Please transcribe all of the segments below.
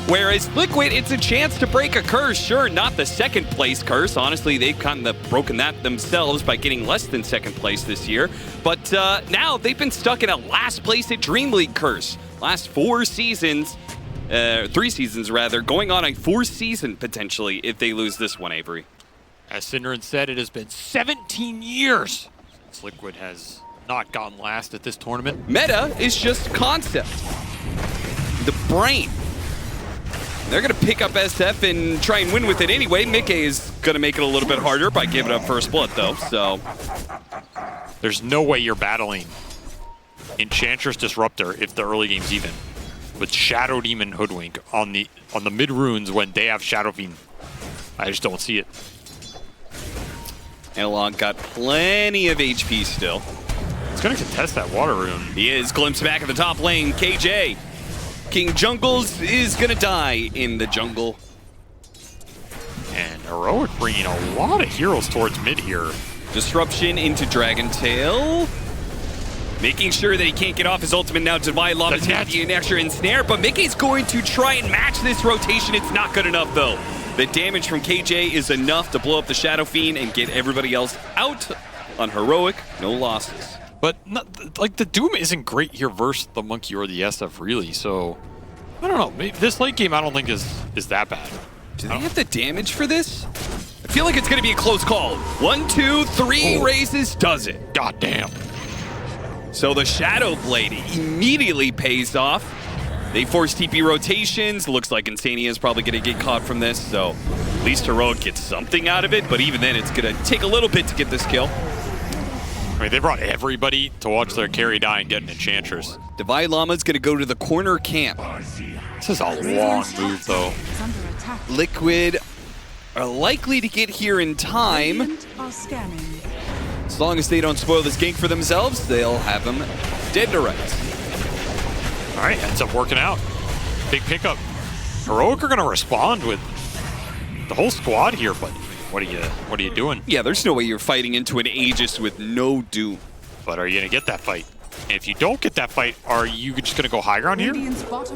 Whereas Liquid, it's a chance to break a curse. Sure, not the second place curse. Honestly, they've kind of broken that themselves by getting less than second place this year. But now they've been stuck in a last place at Dream League curse. Last 4 seasons, 3 seasons rather, going on a 4th season potentially if they lose this one, Avery. As Synderen said, it has been 17 years since Liquid has not gotten last at this tournament. Meta is just concept. The brain. They're going to pick up SF and try and win with it anyway. Mickey is going to make it a little bit harder by giving up first blood, though. So there's no way you're battling Enchantress Disruptor if the early game's even with Shadow Demon Hoodwink on the mid runes when they have Shadow Fiend. I just don't see it. Analog got plenty of HP still. He's going to contest that water rune. He is. Glimpse back at the top lane. KJ. King Jungles is going to die in the jungle. And Heroic bringing a lot of heroes towards mid here. Disruption into Dragon Tail. Making sure that he can't get off his ultimate now. Divine Llama's taking an extra ensnare, but Mickey's going to try and match this rotation. It's not good enough, though. The damage from KJ is enough to blow up the Shadow Fiend and get everybody else out on Heroic. No losses. But not, like the Doom isn't great here versus the Monkey or the SF really, so I don't know. Maybe this late game I don't think is that bad. Do they have the damage for this? I feel like it's going to be a close call. 1, 2, 3 raises does it. God damn. So the Shadow Blade immediately pays off. They force TP rotations. Looks like Insania is probably going to get caught from this, so at least Heroic gets something out of it, but even then it's going to take a little bit to get this kill. I mean, they brought everybody to watch their carry die and get an Enchantress. Divine Llama's going to go to the corner camp. This is a long move, though. Liquid are likely to get here in time. As long as they don't spoil this gank for themselves, they'll have them dead to rights. All right, ends up working out. Big pickup. Heroic are going to respond with the whole squad here, but what are you doing? Yeah, there's no way you're fighting into an Aegis with no Doom. But are you going to get that fight? And if you don't get that fight, are you just going to go higher on here?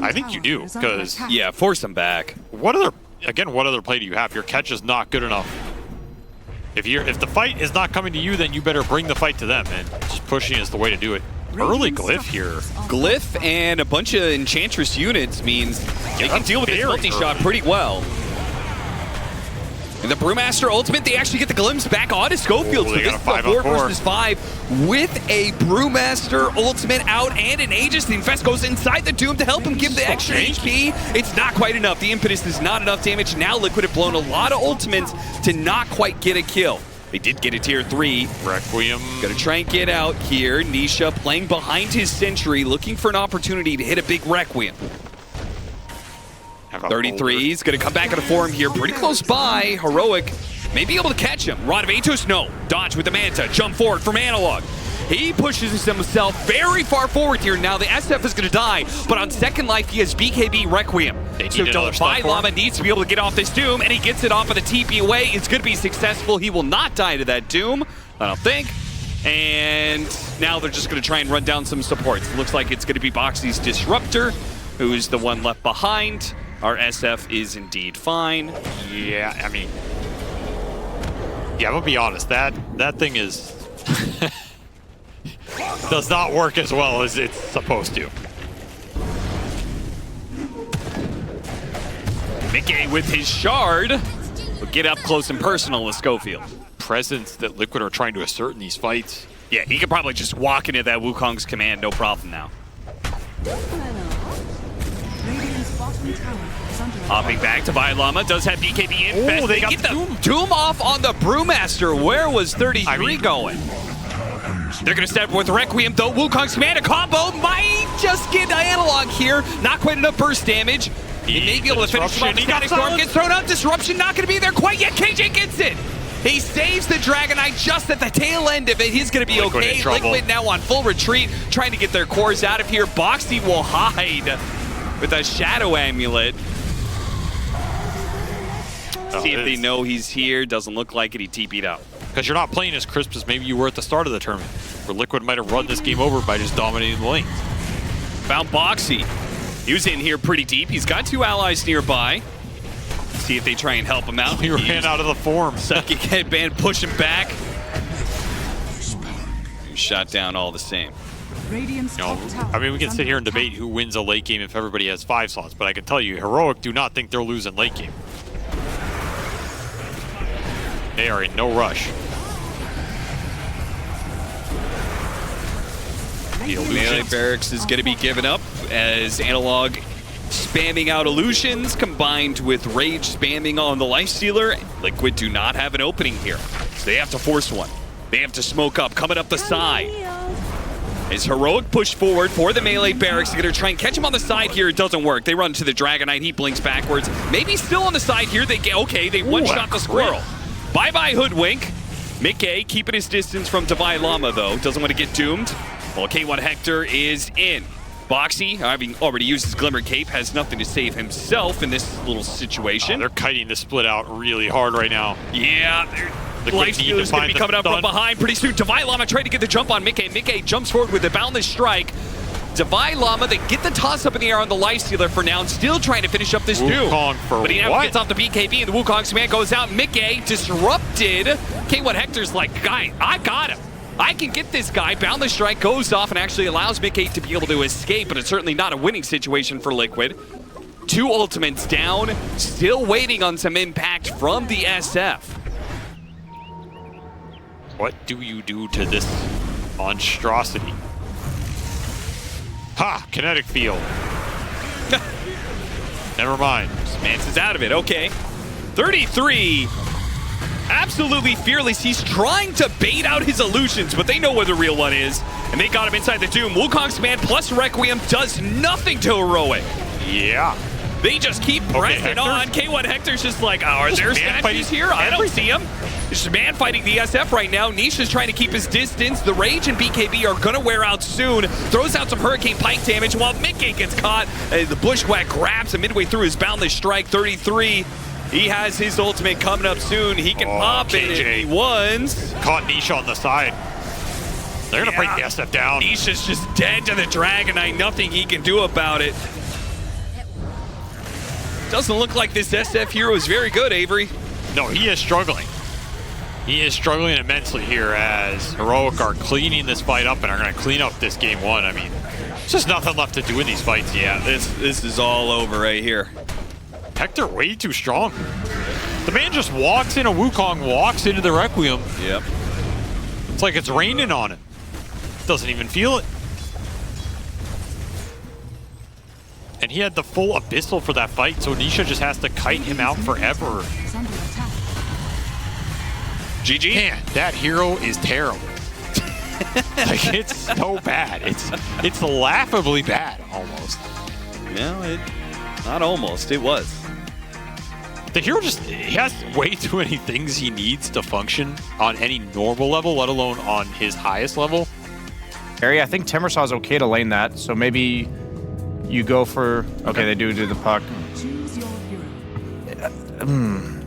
I think you do, because yeah, force them back. What other play do you have? Your catch is not good enough. If the fight is not coming to you, then you better bring the fight to them, and just pushing is the way to do it. Early Glyph here. Glyph and a bunch of Enchantress units means they can deal with this multi-shot pretty well. And the Brewmaster ultimate, they actually get the glimpse back onto Schofield. So this is a 4 versus 5 with a Brewmaster ultimate out and an Aegis. The Infest goes inside the Doom to help him give the extra HP. It's not quite enough. The Impetus is not enough damage. Now Liquid have blown a lot of ultimates to not quite get a kill. They did get a tier 3. Requiem. Gonna try and get out here. Nisha playing behind his sentry, looking for an opportunity to hit a big Requiem. 33, he's gonna come back at a form here, pretty close by. Heroic may be able to catch him. Rod of Atos, no. Dodge with the Manta, jump forward from Analog. He pushes himself very far forward here. Now the SF is gonna die, but on second life, he has BKB Requiem. So Divine Llama needs to be able to get off this Doom, and he gets it off of the TP away. It's gonna be successful. He will not die to that Doom, I don't think. And now they're just gonna try and run down some supports. Looks like it's gonna be Boxy's Disruptor, who's the one left behind. Our SF is indeed fine. Yeah, I mean, yeah, I'm gonna be honest. That thing is does not work as well as it's supposed to. Mickey with his shard will get up close and personal with Schofield. Presence that Liquid are trying to assert in these fights. Yeah, he could probably just walk into that Wukong's command, no problem now. Hopping back to Llama, does have BKB Infest. They get the Doom off on the Brewmaster. Where was 33 going? They're going to step with Requiem, though. Wukong's command, a combo might just get Analog here. Not quite enough burst damage. He may be able to finish him off. Static Storm gets thrown out. Disruption not going to be there quite yet. KJ gets it. He saves the Dragon Knight just at the tail end of it. He's going to be okay. Liquid now on full retreat, trying to get their cores out of here. Boxy will hide with a Shadow Amulet. See if they know he's here. Doesn't look like it. He TP'd out. Because you're not playing as crisp as maybe you were at the start of the tournament, where Liquid might have run this game over by just dominating the lanes. Found Boxy. He was in here pretty deep. He's got 2 allies nearby. See if they try and help him out. He ran out of the form. Psychic headband, push him back. He shot down all the same. I mean, we can sit here and debate who wins a late game if everybody has 5 slots, but I can tell you, Heroic do not think they're losing late game. They are in no rush. The Melee Barracks is going to be given up as Analog spamming out illusions combined with Rage spamming on the Lifestealer. Liquid do not have an opening here, so they have to force one. They have to smoke up, coming up the side. As Heroic push forward for the Melee Barracks, they're going to try and catch him on the side here. It doesn't work. They run to the Dragon Knight. He blinks backwards. Maybe still on the side here. They get okay. They one-shot the Squirrel. Bye-bye, Hoodwink. Mickey keeping his distance from Divine Llama, though. Doesn't want to get doomed. Well, K1 Hector is in. Boxy, having already used his Glimmer Cape, has nothing to save himself in this little situation. They're kiting the split out really hard right now. Yeah, Lifestealer's going to be coming up from behind pretty soon. Divine Llama trying to get the jump on Mickey. Mickey jumps forward with a boundless strike. Divine Llama, they get the toss up in the air on the Lifestealer for now, and still trying to finish up this dude. But he never gets off the BKB, and the Wukong's man goes out. Mickey disrupted. K1 Hector's like, guy, I got him. I can get this guy. Boundless strike goes off and actually allows Mickey to be able to escape, but it's certainly not a winning situation for Liquid. 2 ultimates down, still waiting on some impact from the SF. What do you do to this monstrosity? Ha! Kinetic field. Never mind. Mance is out of it. Okay. 33. Absolutely fearless. He's trying to bait out his illusions, but they know where the real one is. And they got him inside the Doom. Wukong's man plus Requiem does nothing to Heroic. Yeah. They just keep pressing on. K1 Hector's just like, oh, are there statues here? I don't see him. It's man fighting the SF right now. Nisha's trying to keep his distance. The Rage and BKB are going to wear out soon. Throws out some Hurricane Pike damage while Mickey gets caught. The Bushwhack grabs him midway through his Boundless Strike. 33. He has his ultimate coming up soon. He can pop it if he wants. Caught Nisha on the side. They're going to break the SF down. Nisha's just dead to the Dragon Knight. Nothing he can do about it. Doesn't look like this SF hero is very good, Avery. No, he is struggling. He is struggling immensely here as Heroic are cleaning this fight up and are going to clean up this game 1. I mean, there's just nothing left to do in these fights. Yeah, this is all over right here. Hector way too strong. The man just walks in a Wukong, walks into the Requiem. Yep. It's like it's raining on him. Doesn't even feel it. And he had the full Abyssal for that fight, so Nisha just has to kite him out forever. GG. Man, that hero is terrible. Like, it's so bad. It's laughably bad, almost. No, not almost. It was. The hero he has way too many things he needs to function on any normal level, let alone on his highest level. Harry, I think Timbersaw's okay to lane that, so maybe you go for... Okay, they do the puck.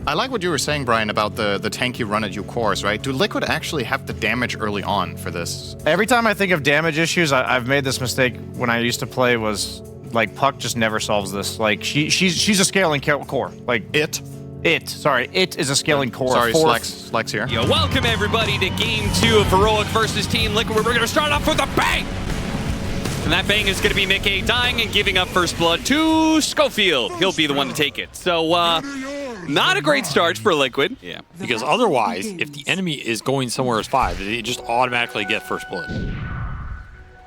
I like what you were saying, Brian, about the tanky run at your cores, right? Do Liquid actually have the damage early on for this? Every time I think of damage issues, I've made this mistake when I used to play was, like, Puck just never solves this. Like, she's a scaling core. Like, it is a scaling core. Sorry, Slex here. Yo, welcome everybody to Game 2 of Heroic versus Team Liquid. We're going to start off with a bang! And that bang is going to be Mickey dying and giving up first blood to Schofield. He'll be the one to take it. So, not a great start for Liquid. Yeah. Because otherwise, if the enemy is going somewhere as 5, they just automatically get first blood.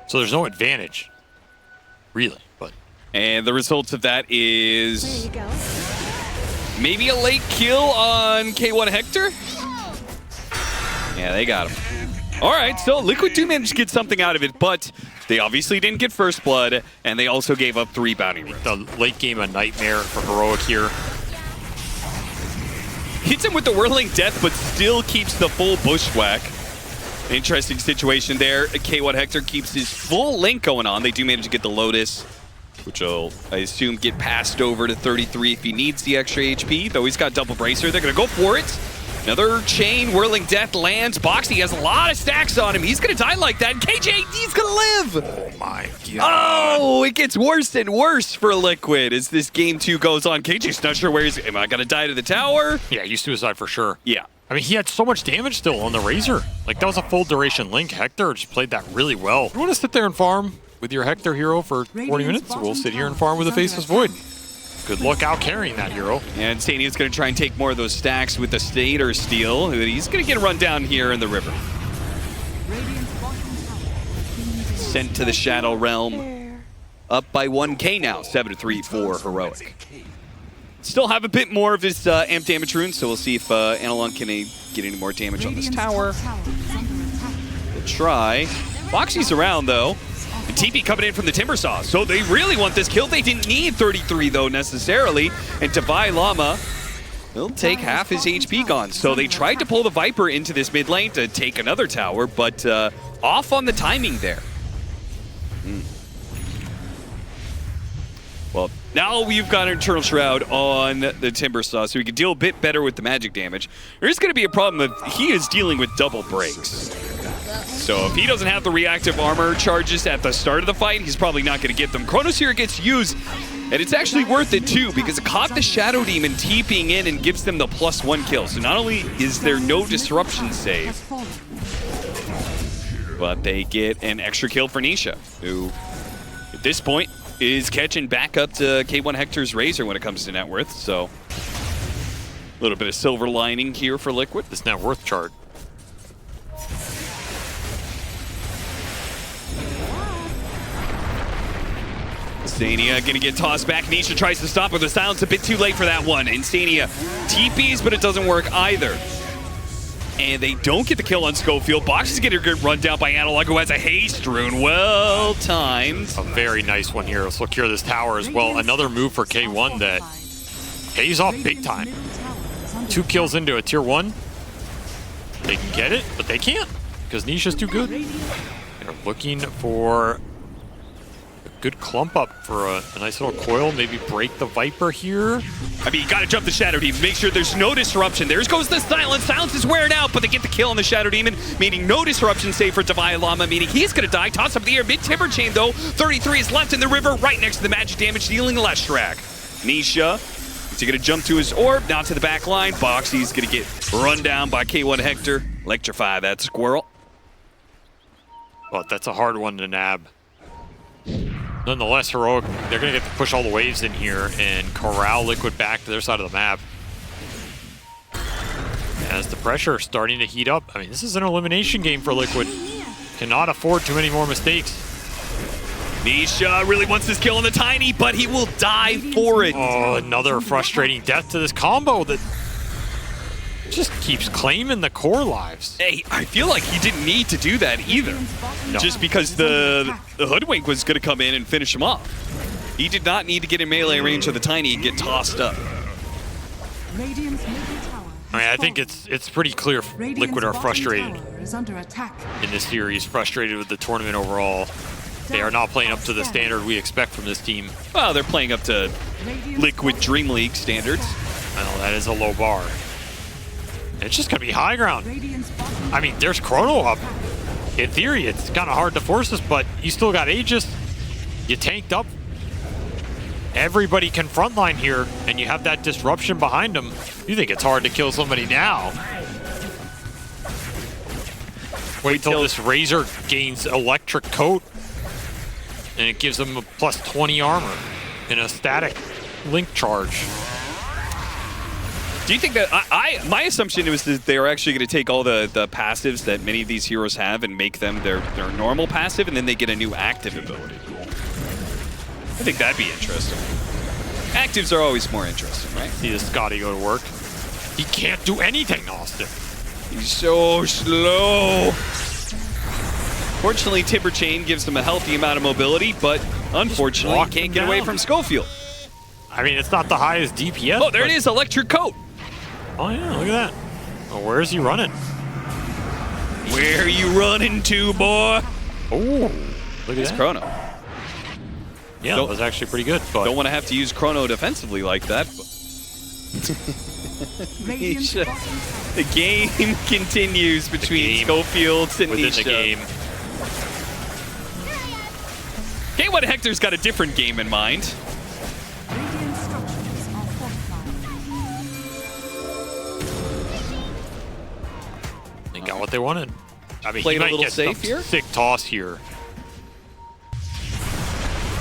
So there's no advantage, really. But and the result of that is maybe a late kill on K1 Hector. Yeah, they got him. All right, so Liquid do manage to get something out of it, but they obviously didn't get first blood, and they also gave up 3 bounty runs. The late game a nightmare for Heroic here. Hits him with the Whirling Death, but still keeps the full Bushwhack. Interesting situation there. K1 Hector keeps his full link going on. They do manage to get the Lotus, which will, I assume, get passed over to 33 if he needs the extra HP, though he's got double bracer. They're going to go for it. Another chain whirling death lands. Boxy has a lot of stacks on him. He's gonna die like that. And KJ, he's gonna live. Oh my god. Oh, it gets worse and worse for Liquid as this game 2 goes on. KJ's not sure where he's. Am I gonna die to the tower? Yeah, you suicide for sure. Yeah. I mean, he had so much damage still on the Razor. Like, that was a full duration link. Hector just played that really well. You want to sit there and farm with your Hector hero for 40 minutes? We'll sit here and farm with a Faceless Void. Good luck out carrying that hero. And Stania's going to try and take more of those stacks with the Stater Steel. He's going to get run down here in the river. Sent to the Shadow Realm. Up by 1k now, 7-3 for Heroic. Still have a bit more of his amp damage rune, so we'll see if Analon can get any more damage on this tower. We'll try. Boxy's around, though. And TP coming in from the Timber Saw, so they really want this kill. They didn't need 33, though, necessarily. And Davai Lama will take half his HP gone. So they tried to pull the Viper into this mid lane to take another tower, but off on the timing there. Well, now we've got an Eternal Shroud on the Timber Saw, so we can deal a bit better with the magic damage. There is going to be a problem if he is dealing with double breaks. So if he doesn't have the reactive armor charges at the start of the fight, he's probably not going to get them. Chronos here gets used, and it's actually worth it too, because it caught the Shadow Demon TPing in and gives them the +1 kill. So not only is there no disruption save, but they get an extra kill for Nisha, who at this point is catching back up to K1 Hector's Razor when it comes to net worth. So a little bit of silver lining here for Liquid. This net worth chart. Stania gonna get tossed back. Nisha tries to stop with the silence, a bit too late for that one. And Stania TPs, but it doesn't work either. And they don't get the kill on Schofield. Box is getting a good run down by Analog, who has a haste rune. Well timed. A very nice one here. Let's secure this tower as well. Another move for K1 that pays off big time. 2 kills into a tier 1. They can get it, but they can't because Nisha's too good. They're looking for a good clump up for a nice little coil. Maybe break the Viper here. I mean, you gotta jump the Shadow Demon, make sure there's no disruption. There goes the silence. Silence is wearing out, but they get the kill on the Shadow Demon, meaning no disruption save for Davai Lama, meaning he's gonna die. Toss up the air, mid-timber chain though. 33 is left in the river, right next to the magic damage, dealing less Shrag. Nisha, is he gonna jump to his orb? Now to the back line. Boxy's gonna get run down by K1 Hector. Electrify that squirrel. But that's a hard one to nab. Nonetheless, Heroic, they're going to get to push all the waves in here and corral Liquid back to their side of the map. As the pressure starting to heat up. I mean, this is an elimination game for Liquid. Cannot afford too many more mistakes. Nisha really wants this kill on the Tiny, but he will die for it. Oh, another frustrating death to this combo that just keeps claiming the core lives. Hey, I feel like he didn't need to do that either. No. Just because the Hoodwink was going to come in and finish him off. He did not need to get in melee range of the Tiny and get tossed up. I mean, I think it's pretty clear Liquid are frustrated in this series, frustrated with the tournament overall. They are not playing up to the standard we expect from this team. Well, they're playing up to Liquid Dream League standards. I know that is a low bar. It's just going to be high ground. I mean, there's Chrono up. In theory, it's kind of hard to force this, but you still got Aegis. You tanked up. Everybody can frontline here, and you have that disruption behind them. You think it's hard to kill somebody now. Wait till this Razor gains Electric Coat, and it gives them a +20 armor and a static link charge. Do you think that my assumption was that they are actually going to take all the passives that many of these heroes have and make them their normal passive, and then they get a new active ability? I think that'd be interesting. Actives are always more interesting, right? See this Scotty go to work. He can't do anything, Austin. He's so slow. Fortunately, Timber Chain gives them a healthy amount of mobility, but unfortunately, can't get away from Schofield. I mean, it's not the highest DPS. Oh, there it is, Electric Coat. Oh yeah, look at that. Oh, where is he running? Where are you running to, boy? Oh, look at It's that. Chrono. Yeah, that was actually pretty good. But Don't want to have to use Chrono defensively like that. But Nisha. The game continues between game Schofields and within Nisha. the game. K1 Hector's got a different game in mind. Radiant structures are fortified. They got what they wanted. I mean, Played he a might little get safe some here. sick toss here.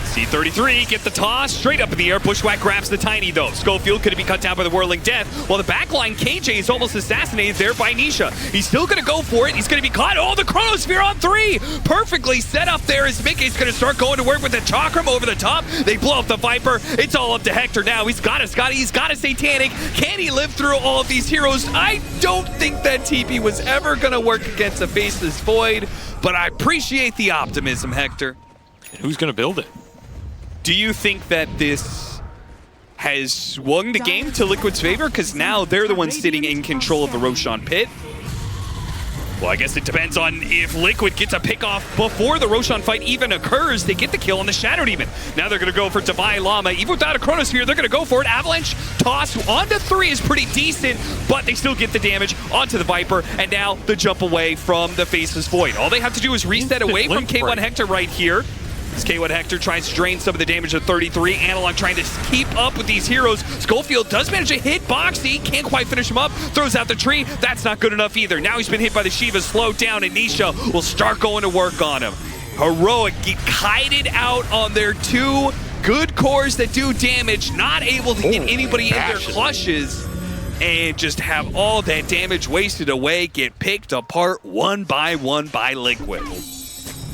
C33 get the toss straight up in the air. Bushwhack grabs the tiny though. Schofield could be cut down by the Whirling Death. While the backline KJ is almost assassinated there by Nisha. He's still gonna go for it. He's gonna be caught. Oh, the Chronosphere on 3! Perfectly set up there as Mickey's gonna start going to work with the Chakram over the top. They blow up the Viper. It's all up to Hector now. He's got a Scotty. He's got a Satanic. Can he live through all of these heroes? I don't think that TP was ever gonna work against a Faceless Void, but I appreciate the optimism, Hector. And who's going to build it? Do you think that this has swung the game to Liquid's favor? Because now they're the ones sitting in control of the Roshan pit. Well, I guess it depends on if Liquid gets a pick off before the Roshan fight even occurs. They get the kill on the Shadow Demon. Now they're going to go for Divine Llama. Even without a Chronosphere, they're going to go for it. Avalanche toss onto 3 is pretty decent, but they still get the damage onto the Viper. And now the jump away from the Faceless Void. All they have to do is reset away from K1 Hector right here. As K1 Hector tries to drain some of the damage of 33. Analog trying to keep up with these heroes. Schofield does manage to hit Boxy. Can't quite finish him up. Throws out the tree. That's not good enough either. Now he's been hit by the Shiva. Slowed down, and Nisha will start going to work on him. Heroic get kited out on their 2 good cores that do damage. Not able to get anybody in their clutches. And just have all that damage wasted away. Get picked apart one by Liquid.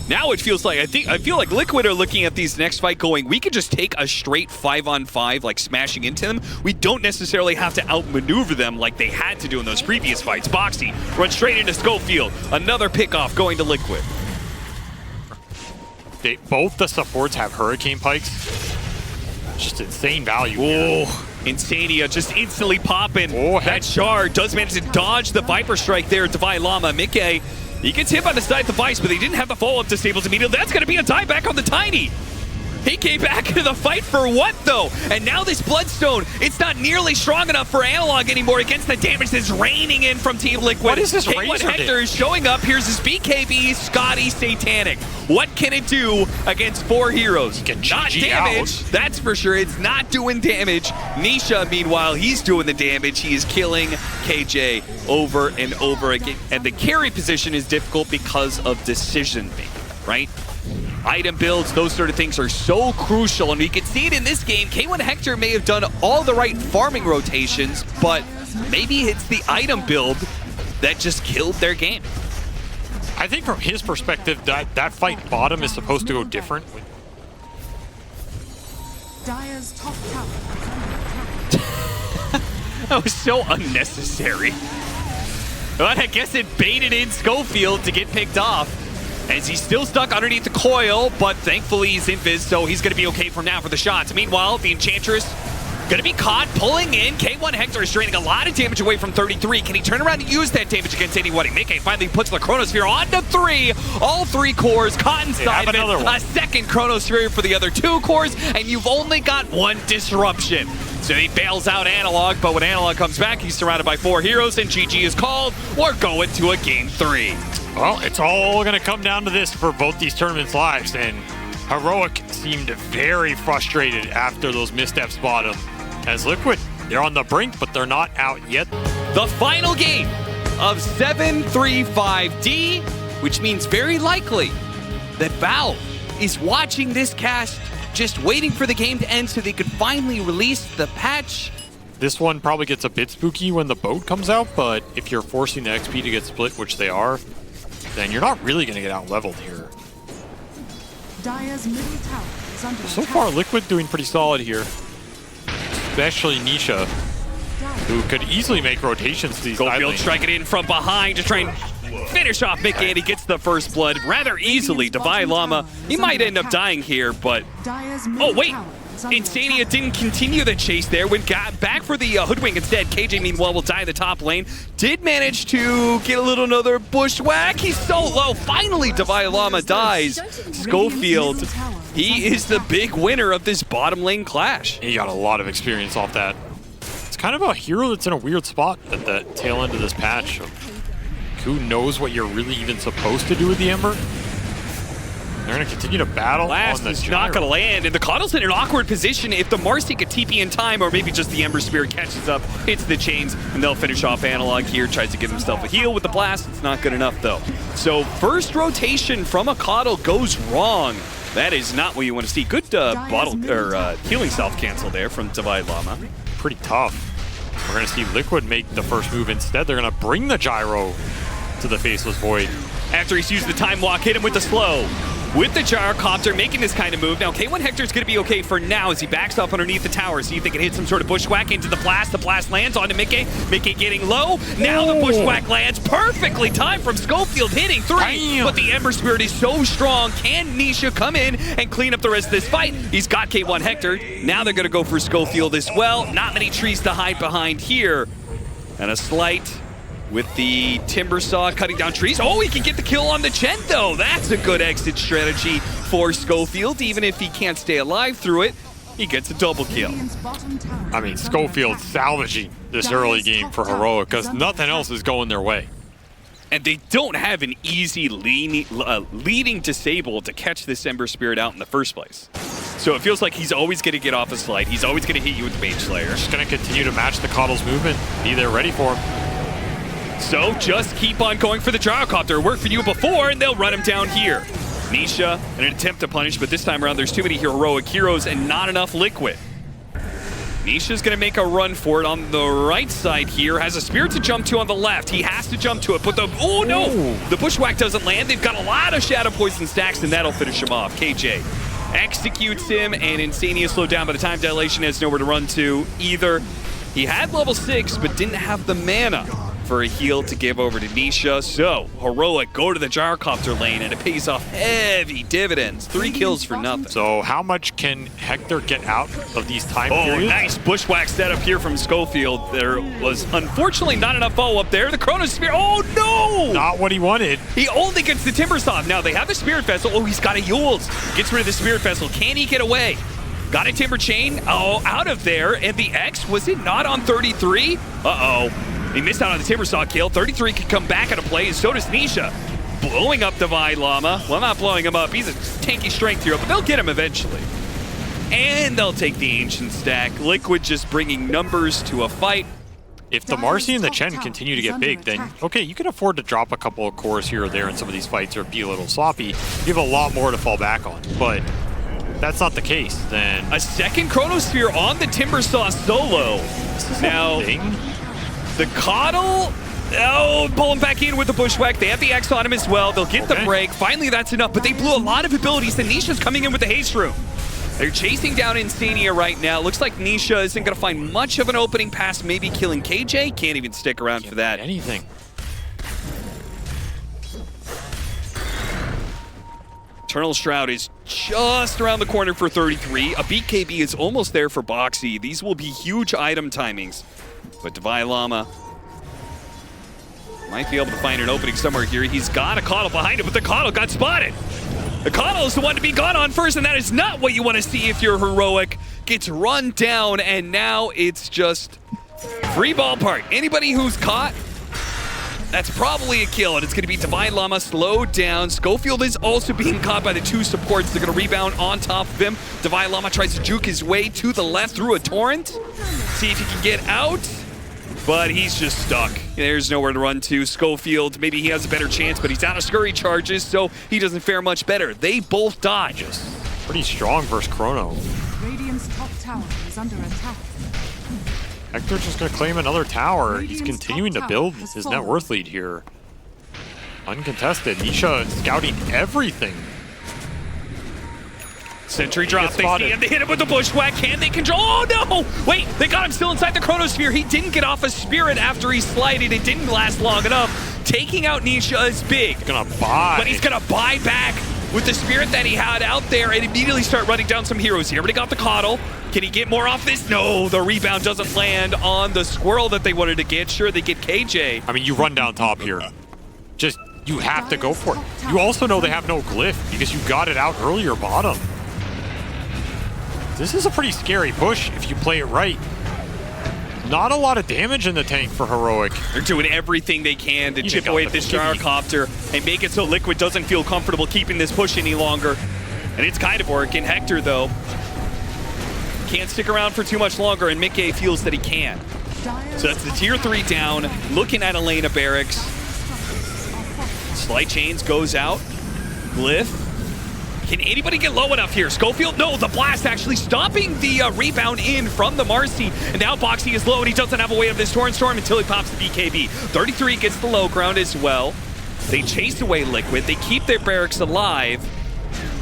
Now it feels like, I feel like Liquid are looking at these next fight going, we could just take a straight 5-on-5, like smashing into them. We don't necessarily have to outmaneuver them like they had to do in those previous fights. Boxy runs straight into Schofield. Another pickoff going to Liquid. Both the supports have Hurricane Pikes. Just insane value. Oh, Insania just instantly popping. Oh, that shard does manage to dodge the Viper Strike there. Divine Llama, Mickey. He gets hit by the side device, but they didn't have the follow-up disables immediately. That's going to be a tie back on the Tiny. He came back into the fight for what, though? And now this Bloodstone, it's not nearly strong enough for Analog anymore against the damage that's raining in from Team Liquid. What is this K1 Razor Hector is showing up. Here's his BKB, Scotty, Satanic. What can it do against 4 heroes? Can Not GG damage, out. that's for sure. It's not doing damage. Nisha, meanwhile, he's doing the damage. He is killing KJ over and over again. And the carry position is difficult because of decision making, right? Item builds, those sort of things are so crucial, and we can see it in this game. K1 Hector may have done all the right farming rotations, but maybe it's the item build that just killed their game. I think from his perspective, that fight bottom is supposed to go different. Dire's top tower is under attack. That was so unnecessary. But I guess it baited in Schofield to get picked off. As he's still stuck underneath the coil, but thankfully he's invis, so he's going to be okay for now for the shots. Meanwhile, the Enchantress going to be caught pulling in. K1 Hector is draining a lot of damage away from 33. Can he turn around and use that damage against anybody? Mickey finally puts the Chronosphere onto 3. All 3 cores caught inside of it. A second Chronosphere for the other 2 cores, and you've only got 1 disruption. So he bails out Analog, but when Analog comes back, he's surrounded by 4 heroes, and GG is called. We're going to a game 3. Well, it's all going to come down to this for both these tournaments' lives, and Heroic seemed very frustrated after those missteps bottom. As Liquid, they're on the brink, but they're not out yet. The final game of 735D, which means very likely that Valve is watching this cast, just waiting for the game to end so they could finally release the patch. This one probably gets a bit spooky when the boat comes out, but if you're forcing the XP to get split, which they are, then you're not really going to get out-leveled here. Dire's middle tower is under So attack. far, Liquid doing pretty solid here. Especially Nisha, who could easily make rotations to these side Schofield lanes. striking in from behind to try and finish off Mickey, and he gets the first blood rather easily. Divine Llama, he might end up dying here, but... Dire's middle Oh, wait! tower is under Insania attack. didn't continue the chase there. Went back for the Hoodwink instead. KJ, meanwhile, will die in the top lane. Did manage to get another bushwhack. He's so low. Finally, Divine Llama dies. Schofield, he is the big winner of this bottom lane clash. He got a lot of experience off that. It's kind of a hero that's in a weird spot at the tail end of this patch. Who knows what you're really even supposed to do with the Ember? They're going to continue to battle Blast on the is gyro. not going to land, and the Coddle's in an awkward position. If the Marcy could TP in time, or maybe just the Ember Spirit catches up, hits the chains, and they'll finish off Analog here. Tries to give himself a heal with the Blast. It's not good enough, though. So first rotation from a Coddle goes wrong. That is not what you want to see. Good healing self-cancel there from Divide Llama. Pretty tough. We're going to see Liquid make the first move instead. They're going to bring the gyro to the Faceless Void. After he's used the Time Walk, hit him with the slow. With the Gyrocopter making this kind of move. Now, K1 Hector's going to be okay for now as he backs off underneath the tower. See if they can hit some sort of bushwhack into the Blast. The Blast lands onto Mickey. Mickey getting low. Now the bushwhack lands perfectly timed from Schofield hitting 3. Damn. But the Ember Spirit is so strong. Can Nisha come in and clean up the rest of this fight? He's got K1 Hector. Now they're going to go for Schofield as well. Not many trees to hide behind here. And a slight with the Timber Saw cutting down trees. Oh, he can get the kill on the Chen, though. That's a good exit strategy for Schofield. Even if he can't stay alive through it, he gets a double kill. I mean, Schofield salvaging this early game for Heroic because nothing else is going their way. And they don't have an easy leading disable to catch this Ember Spirit out in the first place. So it feels like he's always going to get off a slide. He's always going to hit you with the Mage Slayer. Just going to continue to match the Coddle's movement. Be there ready for him. So just keep on going for the Gyrocopter. It worked for you before, and they'll run him down here. Nisha, in an attempt to punish, but this time around there's too many Heroic heroes and not enough Liquid. Nisha's going to make a run for it on the right side here. Has a Spirit to jump to on the left. He has to jump to it, but oh no! The Bushwhack doesn't land. They've got a lot of Shadow Poison stacks, and that'll finish him off. KJ executes him, and Insania slowed down by the time dilation, has nowhere to run to either. He had level 6, but didn't have the mana for a heal to give over to Nisha. So, Heroic go to the Gyrocopter lane, and it pays off heavy dividends. 3 kills for nothing. So how much can Hector get out of these time Oh, periods? nice bushwhack setup here from Schofield. There was unfortunately not enough follow-up there. The Chronosphere, oh no! Not what he wanted. He only gets the Timber Saw. Now they have the Spirit Vessel. Oh, he's got a Yules. Gets rid of the Spirit Vessel. Can he get away? Got a Timber Chain, out of there. And the X, was it not on 33? Uh-oh. He missed out on the Timber Saw kill. 33 can come back into play, and so does Nisha. Blowing up Divide Llama. Well, not blowing him up. He's a tanky strength hero, but they'll get him eventually. And they'll take the Ancient stack. Liquid just bringing numbers to a fight. If the Marcy and the Chen continue to get big, then okay, you can afford to drop a couple of cores here or there in some of these fights or be a little sloppy. You have a lot more to fall back on, but that's not the case. Then A second Chronosphere on the Timber Saw solo. Now, the Coddle, pull him back in with the Bushwhack. They have the X on him as well. They'll get the break. Finally, that's enough, but they blew a lot of abilities. And Nisha's coming in with the Haste Room. They're chasing down Insania right now. Looks like Nisha isn't going to find much of an opening past maybe killing KJ. Can't even stick around for that. anything. Eternal Shroud is just around the corner for 33. A BKB is almost there for Boxy. These will be huge item timings. But Divide Llama might be able to find an opening somewhere here. He's got a Coddle behind him, but the Coddle got spotted. The Coddle is the one to be gone on first, and that is not what you want to see if you're Heroic. Gets run down, and now it's just free ballpark. Anybody who's caught, that's probably a kill, and it's going to be Divide Llama slowed down. Schofield is also being caught by the 2 supports. They're going to rebound on top of him. Divide Llama tries to juke his way to the left through a torrent. See if he can get out, but he's just stuck. There's nowhere to run to. Schofield, maybe he has a better chance, but he's out of scurry charges, so he doesn't fare much better. They both die. Pretty strong versus Chrono. Radiant's top tower is under attack. Hector's just going to claim another tower. He's continuing to build his net worth lead here. Uncontested. Nisha scouting everything. Sentry drop. They spotted. see him. They hit him with the Bushwhack. Can they control? Oh, no! Wait, they got him still inside the Chronosphere. He didn't get off a Spirit after he slided. It didn't last long enough. Taking out Nisha is big. Gonna buy. But he's going to buy back with the Spirit that he had out there and immediately start running down some heroes here. But he got the Coddle. Can he get more off this? No, the rebound doesn't land on the Squirrel that they wanted to get. Sure, they get KJ. I mean, you run down top here. Just, you have to go for it. You also know they have no glyph because you got it out earlier bottom. This is a pretty scary push if you play it right. Not a lot of damage in the tank for Heroic. They're doing everything they can to chip got away the at this kitty. gyrocopter and make it so Liquid doesn't feel comfortable keeping this push any longer. And it's kind of working. Hector, though, can't stick around for too much longer, and Mickey feels that he can. So that's the tier 3 down, looking at Elena Barracks. Slight Chains goes out. Glyph. Can anybody get low enough here? Schofield? No, the blast actually stopping the rebound in from the Marcy. And now Boxy is low, and he doesn't have a way of this Torrent Storm until he pops the BKB. 33 gets the low ground as well. They chase away Liquid. They keep their barracks alive.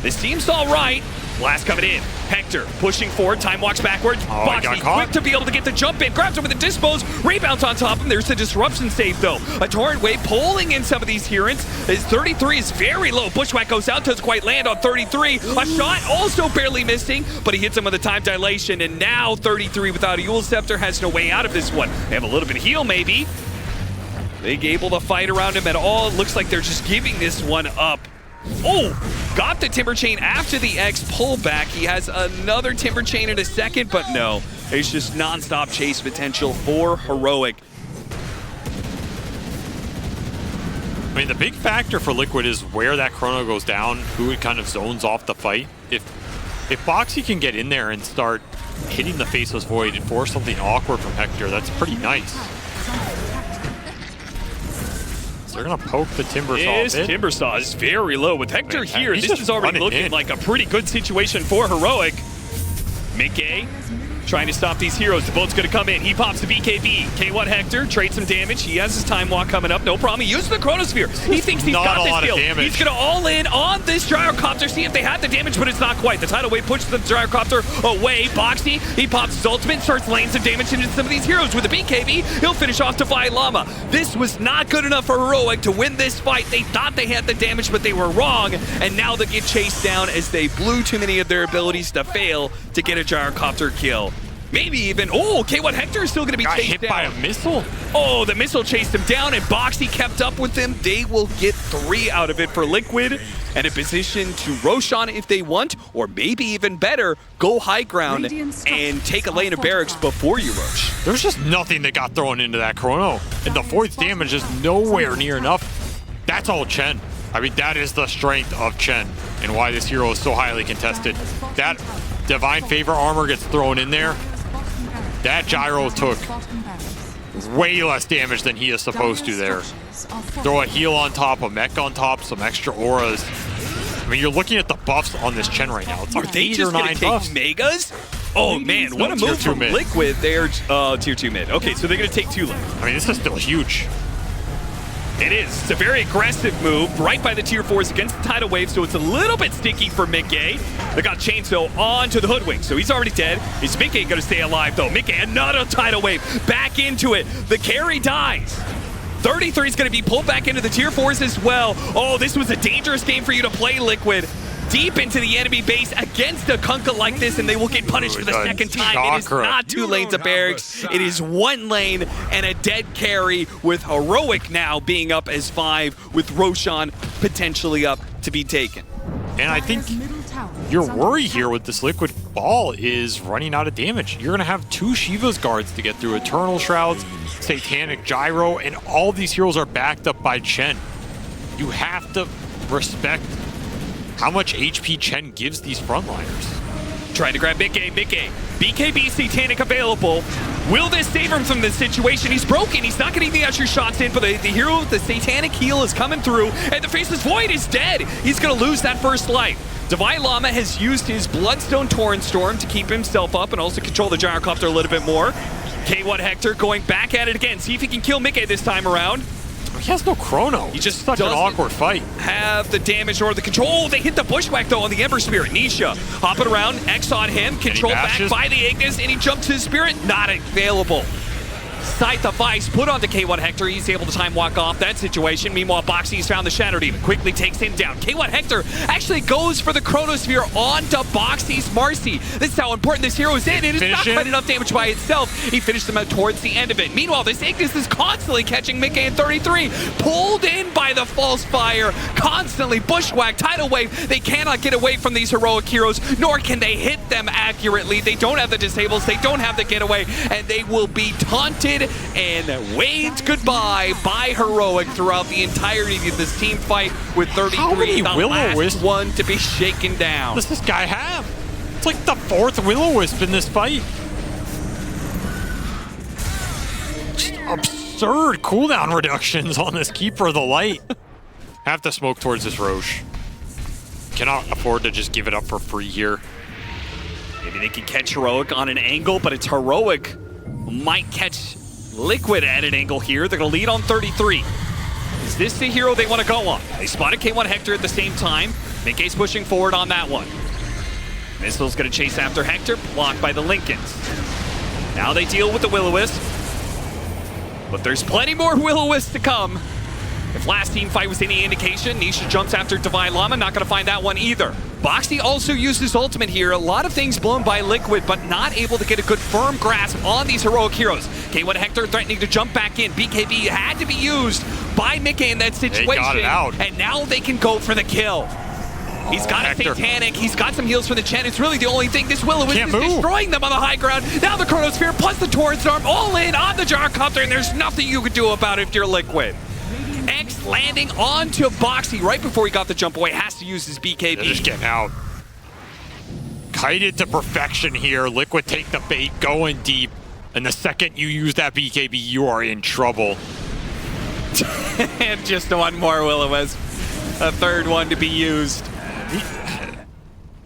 This seems all right. Blast coming in. Hector pushing forward. Time walks backwards. Oh, he got Boxy caught. quick to be able to get the jump in. Grabs him with the dispose. Rebounds on top of him. There's the disruption save, though. A Torrent Wave pulling in some of these Herons. His 33 is very low. Bushwhack goes out. Doesn't quite land on 33. A shot also barely missing, but he hits him with a time dilation. And now 33 without a Yule Scepter has no way out of this one. They have a little bit of heal, maybe. They able to fight around him at all. It looks like they're just giving this one up. Oh, got the Timber Chain after the X pullback. He has another Timber Chain in a second, but no. It's just non-stop chase potential for Heroic. I mean, the big factor for Liquid is where that chrono goes down, who it kind of zones off the fight. If Boxy can get in there and start hitting the Faceless Void and force something awkward from Hector, that's pretty nice. They're gonna poke the Timber Saw a This bit. Timber Saw is very low. With Hector Man, here, he's this just is already running looking in. like a pretty good situation for Heroic. Mickey trying to stop these heroes. The boat's going to come in. He pops the BKB. K1 Hector trades some damage. He has his time walk coming up. No problem. He uses the Chronosphere. He thinks he's Not got a this lot of kill. damage. He's going to all in on this gyrocopter. See if they have the damage, but it's not quite. The tidal wave pushes the gyrocopter away. Boxy, he pops his ultimate, starts laying some damage into some of these heroes. With the BKB, he'll finish off Divine Llama. This was not good enough for Heroic to win this fight. They thought they had the damage, but they were wrong. And now they get chased down as they blew too many of their abilities to fail to get a gyrocopter kill. Maybe even, oh, K1 Hector is still going to be Got chased hit down. by a missile. Oh, the missile chased him down, and Boxy kept up with him. They will get 3 out of it for Liquid, and a position to Roshan if they want, or maybe even better, go high ground and take Elena Barracks before you rush. There's just nothing that got thrown into that chrono. And the Void's damage is nowhere near enough. That's all Chen. I mean, that is the strength of Chen and why this hero is so highly contested. That Divine Favor armor gets thrown in there. That gyro took way less damage than he is supposed to there. Throw a heal on top, a mech on top, some extra auras. I mean, you're looking at the buffs on this Chen right now. It's Are like they 8 or just going 9 to take buffs. Megas? Oh man, what a Tier move 2 from mid. Liquid. They're tier 2 mid. Okay, so they're going to take 2 left. I mean, this is still huge. It is. It's a very aggressive move right by the tier 4s against the tidal wave, so it's a little bit sticky for Mickey. They got Chainsaw onto the Hoodwink, so he's already dead. Is Mickey going to stay alive, though? Mickey, another tidal wave. Back into it. The carry dies. 33 is going to be pulled back into the tier 4s as well. Oh, this was a dangerous game for you to play, Liquid. Deep into the enemy base against a Kunkka like this, and they will get punished for the Ooh, second time. It is chakra. not 2 lanes of barracks. It is 1 lane and a dead carry, with Heroic now being up as 5, with Roshan potentially up to be taken. And I think your worry here with this Liquid ball is running out of damage. You're going to have 2 Shiva's guards to get through. Eternal Shrouds, Satanic Gyro, and all these heroes are backed up by Chen. You have to respect how much HP Chen gives these frontliners. Trying to grab Mickey. BKB Satanic available. Will this save him from this situation? He's broken. He's not getting the Usher shots in, but the hero with the Satanic heal is coming through, and the Faceless Void is dead. He's going to lose that first life. Divine Llama has used his Bloodstone Torrent Storm to keep himself up and also control the gyrocopter a little bit more. K1 Hector going back at it again. See if he can kill Mickey this time around. He has no chrono. He just such an doesn't awkward fight. have the damage or the control. Oh, they hit the Bushwhack, though, on the Ember Spirit. Nisha hopping around, X on him, control back bashes. by the Ignis, and he jumps his Spirit. Not available. Scythe of Ice put onto K1 Hector. He's able to time walk off that situation. Meanwhile, Boxy's found the Shadow Demon. Quickly takes him down. K1 Hector actually goes for the Chronosphere onto Boxy's Marcy. This is how important this hero is in. It is not quite enough damage by itself. He finished them out towards the end of it. Meanwhile, this Ignis is constantly catching Mickey in 33. Pulled in by the False Fire. Constantly bushwhacked. Tidal Wave. They cannot get away from these heroic heroes, nor can they hit them accurately. They don't have the disables. They don't have the getaway. And they will be taunted and waved goodbye by Heroic throughout the entirety of this team fight with 33. How many the Will-O-Wisp last one to be shaken down. does this guy have? It's like the 4th Will-O-Wisp in this fight. Just absurd cooldown reductions on this Keeper of the Light. Have to smoke towards this Roche. Cannot afford to just give it up for free here. Maybe they can catch Heroic on an angle, but it's Heroic who might catch Liquid at an angle here. They're going to lead on 33. Is this the hero they want to go on? They spotted K1 Hector at the same time. Mickey's pushing forward on that one. Missile's going to chase after Hector, blocked by the Lincolns. Now they deal with the Will-O-Wisp. But there's plenty more Will-O-Wisp to come. If last team fight was any indication, Nisha jumps after Divine Llama, not going to find that one either. Boxy also used his ultimate here. A lot of things blown by Liquid, but not able to get a good firm grasp on these heroic heroes. K1 Hector threatening to jump back in. BKB had to be used by Mickey in that situation. They got it out. And now they can go for the kill. He's got a Satanic. He's got some heals for the Chen. It's really the only thing. This Will-O-Wisp is destroying them on the high ground. Now the Chronosphere plus the Torrent Storm all in on the Gyrocopter, and there's nothing you can do about it if you're Liquid. X landing onto Boxy right before he got the jump away. Has to use his BKB. They're just getting out. Kited to perfection here. Liquid take the bait, going deep. And the second you use that BKB, you are in trouble. And just one more Will-O-Wisp. A third one to be used.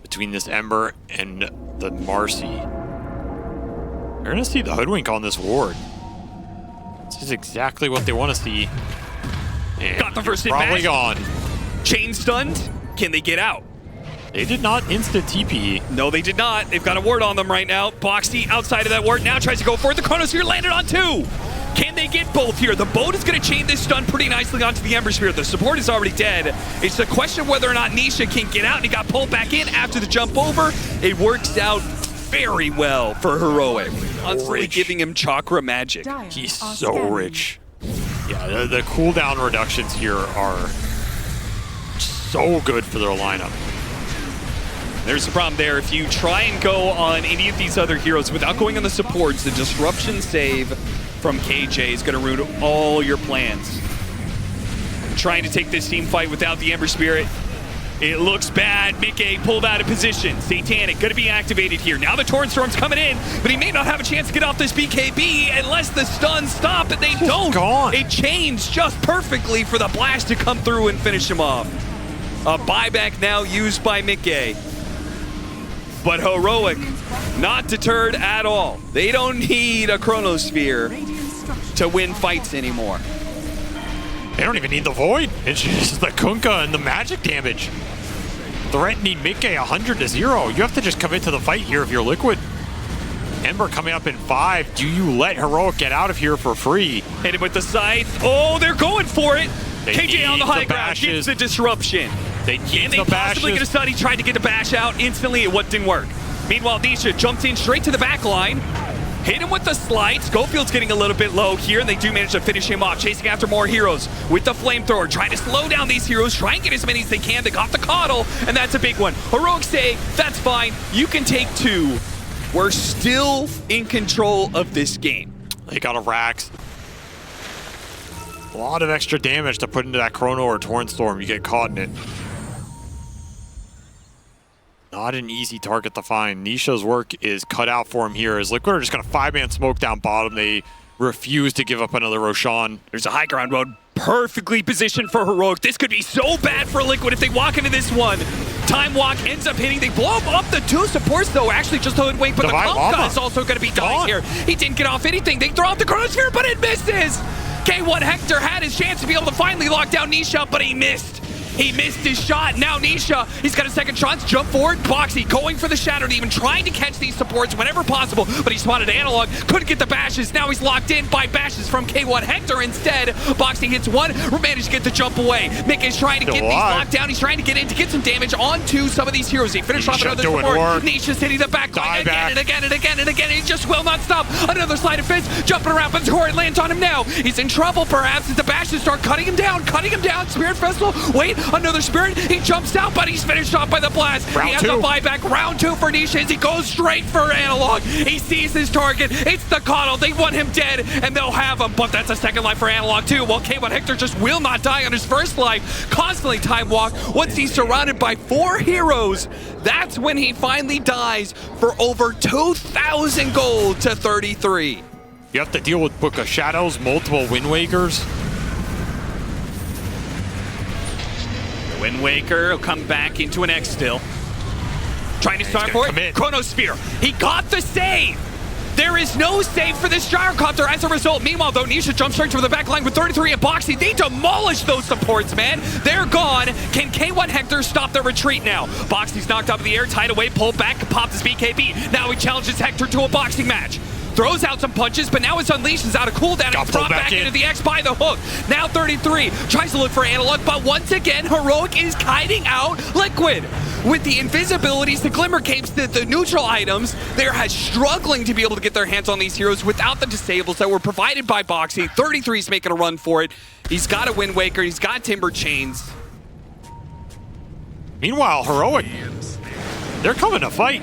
Between this Ember and the Marcy, you're going to see the Hoodwink on this ward. This is exactly what they want to see. And got the first hit probably back. Gone. Chain stunned. Can they get out? They did not instant TP. No, they did not. They've got a ward on them right now. Boxy outside of that ward now tries to go for it. The Chronosphere landed on 2. Can they get both here? The boat is going to chain this stun pretty nicely onto the Ember Spear. The support is already dead. It's a question of whether or not Nisha can get out, and he got pulled back in after the jump over. It works out very well for Heroic. Constantly giving him chakra magic. He's so rich. Yeah, the cooldown reductions here are so good for their lineup. There's the problem there. If you try and go on any of these other heroes without going on the supports, the disruption save from KJ is going to ruin all your plans. Trying to take this team fight without the Ember Spirit, it looks bad. Mickey pulled out of position. Satanic going to be activated here. Now the Torrent Storm's coming in, but he may not have a chance to get off this BKB unless the stuns stop, and they don't. Gone. It changed just perfectly for the blast to come through and finish him off. A buyback now used by Mickey. But Heroic, not deterred at all. They don't need a Chronosphere to win fights anymore. They don't even need the Void. It's just the Kunkka and the magic damage. Threatening Mickey 100 to 0. You have to just come into the fight here if you're Liquid. Ember coming up in 5. Do you let Heroic get out of here for free? Hit him with the scythe. Oh, they're going for it. They KJ on the need high the ground bashes. gets the disruption. They Can need they the possibly get a bashes. stun? He tried to get the bash out instantly. It didn't work. Meanwhile, Nisha jumped in straight to the back line. Hit him with the slide. Schofield's getting a little bit low here, and they do manage to finish him off, chasing after more heroes with the flamethrower, trying to slow down these heroes, try and get as many as they can. They got the coddle, and that's a big one. Heroic say, that's fine. You can take 2. We're still in control of this game. They got a Rax. A lot of extra damage to put into that Chrono or Torrent Storm. You get caught in it. Not an easy target to find. Nisha's work is cut out for him here as Liquid are just going to 5-man smoke down bottom. They refuse to give up another Roshan. There's a high ground mode perfectly positioned for Heroic. This could be so bad for Liquid if they walk into this one. Time Walk ends up hitting. They blow up the 2 supports, though. Actually, just Hoodwink, but Divine the Llama Kunkka is also going to be dying here. He didn't get off anything. They throw out the Chronosphere, but it misses. K1 Hector had his chance to be able to finally lock down Nisha, but he missed. He missed his shot. Now Nisha, he's got a second chance. Jump forward. Boxy going for the Shadow Demon, trying to catch these supports whenever possible, but he spotted Analog. Couldn't get the bashes. Now he's locked in by bashes from K1 Hector instead. Boxy hits one. Managed to get the jump away. Mick is trying to get these locked down. He's trying to get in to get some damage onto some of these heroes. He finished off another support. Nisha's hitting the back line again and again and again and again. He just will not stop. Another slide of fence. Jumping around, but the Torrent lands on him now. He's in trouble perhaps as the bashes start cutting him down. Spirit Festival. Wait, another Spirit. He jumps out, but he's finished off by the blast. He has a buyback. Round 2 for Nisha as he goes straight for Analog. He sees his target. It's the Coddle. They want him dead, and they'll have him. But that's a second life for Analog too. While K1 Hector just will not die on his first life. Constantly time walk. Once he's surrounded by 4 heroes, that's when he finally dies for over 2,000 gold to 33. You have to deal with Book of Shadows, multiple Wind Wakers. Wind Waker will come back into an X still. Trying to start for it. Chronosphere. He got the save. There is no save for this Gyrocopter as a result. Meanwhile, though, Nisha jumps straight to the back line with 33 and Boxy. They demolish those supports, man. They're gone. Can K1 Hector stop their retreat now? Boxy's knocked up in the air, tied away, pulled back, popped his BKB. Now he challenges Hector to a boxing match. Throws out some punches, but now it's Unleashed is out of cooldown and brought back into the X by the hook. Now 33 tries to look for Analog, but once again, Heroic is kiting out Liquid. With the invisibilities, the Glimmer Capes, the neutral items, they're struggling to be able to get their hands on these heroes without the disables that were provided by Boxy. 33's making a run for it. He's got a Wind Waker, he's got Timber Chains. Meanwhile, Heroic, they're coming to fight.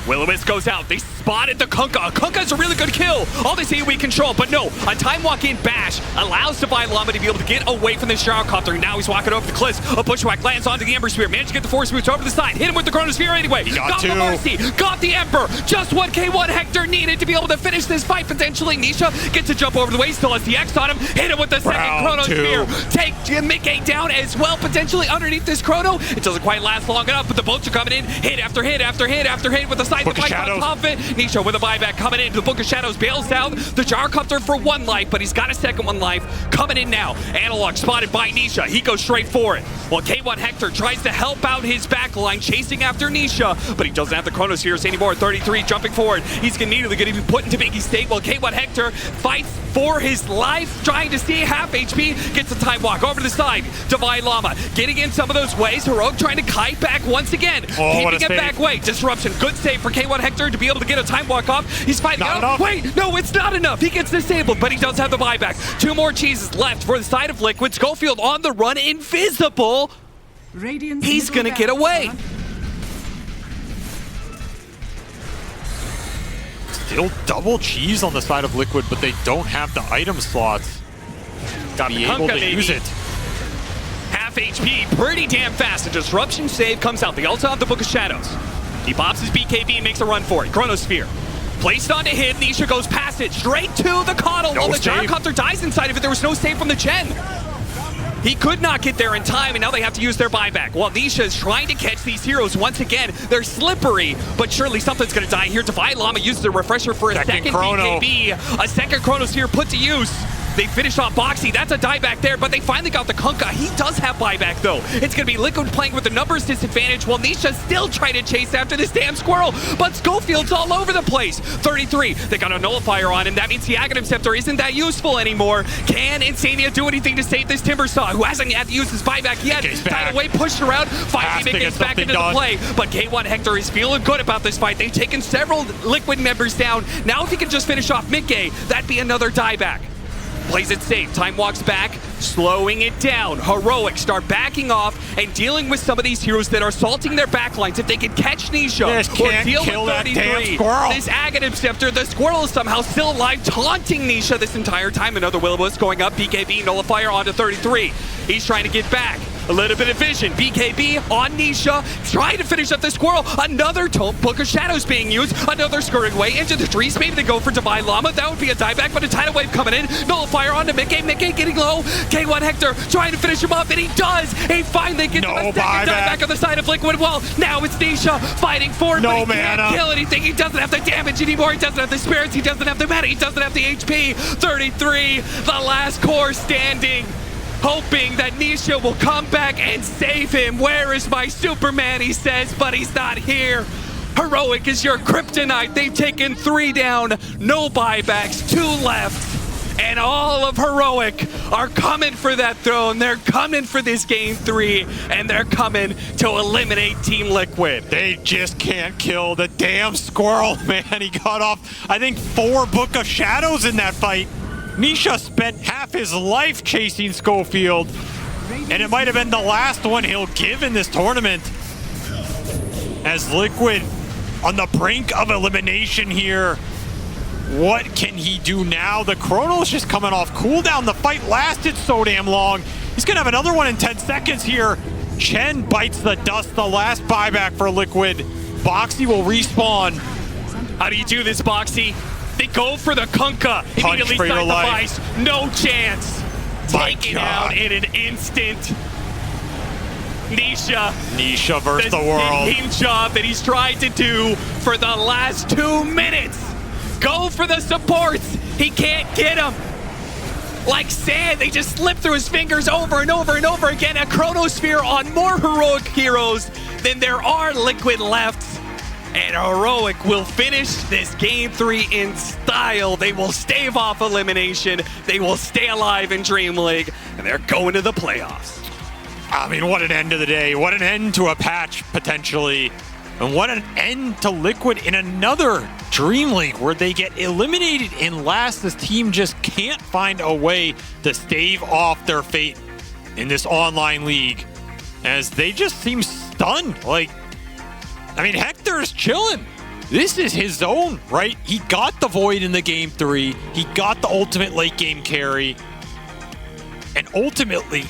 Will-O-Wisp goes out. They spotted the Kunkka. Kunkka's a really good kill. All they see we control, but no. A time walk in bash allows Divine Llama to be able to get away from this Gyrocopter. Now he's walking over the cliffs. A Bushwhack lands onto the Ember Spear. Managed to get the Force Boots over the side. Hit him with the Chronosphere anyway. He got the Mercy. Got the Ember. Just what K1 Hector needed to be able to finish this fight potentially. Nisha gets to jump over the way. Still has the X on him. Hit him with the second Chronosphere. Take Mickey down as well, potentially underneath this Chrono. It doesn't quite last long enough, but the bolts are coming in. Hit after hit after hit after hit with the side. Book of Shadows. Nisha with a buyback coming into the Book of Shadows, bails out the Gyrocopter for 1 life, but he's got a second 1 life coming in now. Analog spotted by Nisha. He goes straight for it. While K1 Hector tries to help out his backline, chasing after Nisha, but he doesn't have the Chronospheres anymore. 33 jumping forward. He's immediately going to be put into Biggie state while K1 Hector fights for his life, trying to stay half HP, gets a time walk over to the side. Divine Llama getting in some of those ways. Heroic trying to kite back once again. Keeping it back way. Disruption. Good save for K1 Hector to be able to get a time walk off. He's fighting out. Wait, no, it's not enough. He gets disabled, but he does have the buyback. 2 more cheeses left for the side of Liquid. Schofield on the run, invisible. He's gonna get away. Still double cheese on the side of Liquid, but they don't have the item slots to be able to use it. Half HP, pretty damn fast. A disruption save comes out. They also have the Book of Shadows. He pops his BKB and makes a run for it. Chronosphere. Placed onto him, Nisha goes past it, straight to the Coddle. While the Gyrocopter dies inside of it, there was no save from the Chen. He could not get there in time, and now they have to use their buyback. While Nisha is trying to catch these heroes once again, they're slippery, but surely something's going to die here. Divine Llama uses a refresher for a second BKB. A second Chronosphere put to use. They finish off Boxy. That's a dieback there, but they finally got the Kunkka. He does have buyback, though. It's going to be Liquid playing with the numbers disadvantage while Nisha's still trying to chase after this damn squirrel. But Schofield's all over the place. 33. They got a nullifier on him. That means the Aghanim Scepter isn't that useful anymore. Can Insania do anything to save this Timbersaw, who hasn't had to use his buyback yet? Tied away, pushed around. Finally gets back into the play. But K1 Hector is feeling good about this fight. They've taken several Liquid members down. Now if he can just finish off Mickey, that'd be another dieback. Plays it safe. Time walks back, slowing it down. Heroic start backing off and dealing with some of these heroes that are assaulting their backlines. If they can catch Nisha or deal with 33, this Aghanim Scepter, the squirrel is somehow still alive, taunting Nisha this entire time. Another Will-O-Wisp going up. BKB nullifier onto 33. He's trying to get back. A little bit of vision. BKB on Nisha, trying to finish up the squirrel. Another Book of Shadows being used. Another scurrying way into the trees. Maybe they go for Divine Llama. That would be a dieback, but a tidal wave coming in. Nullifier onto Mickey. Mickey getting low. K1 Hector trying to finish him up, and he does. He finally gets a second dieback on the side of Liquid. Well, now it's Nisha fighting for it, but he can't kill anything. He doesn't have the damage anymore. He doesn't have the spirits. He doesn't have the mana. He doesn't have the HP. 33, the last core standing. hoping that Nisha will come back and save him. Where is my Superman, he says, but he's not here. Heroic is your kryptonite. They've taken 3 down, no buybacks, 2 left. And all of Heroic are coming for that throne. They're coming for this game 3, and they're coming to eliminate Team Liquid. They just can't kill the damn squirrel, man. He got off, I think, 4 Book of Shadows in that fight. Nisha spent half his life chasing Schofield, and it might have been the last one he'll give in this tournament. As Liquid on the brink of elimination here. What can he do now? The Chrono's just coming off cooldown. The fight lasted so damn long. He's gonna have another one in 10 seconds here. Chen bites the dust, the last buyback for Liquid. Boxy will respawn. How do you do this, Boxy? They go for the Kunkka. Immediately for your sacrifice. No chance. My Taken God. out in an instant. Nisha versus the world. Same job that he's tried to do for the last 2 minutes. Go for the supports. He can't get them. Like sand, they just slip through his fingers over and over and over again. A Chronosphere on more Heroic heroes than there are Liquid left. And Heroic will finish this game 3 in style. They will stave off elimination. They will stay alive in Dream League. And they're going to the playoffs. I mean, what an end to the day. What an end to a patch, potentially. And what an end to Liquid in another Dream League where they get eliminated in last. This team just can't find a way to stave off their fate in this online league, as they just seem stunned. Like, I mean, Hector's chilling. This is his zone, right? He got the Void in the game 3. He got the ultimate late game carry. And ultimately,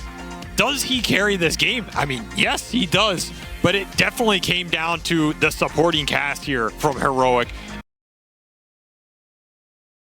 does he carry this game? I mean, yes, he does. But it definitely came down to the supporting cast here from Heroic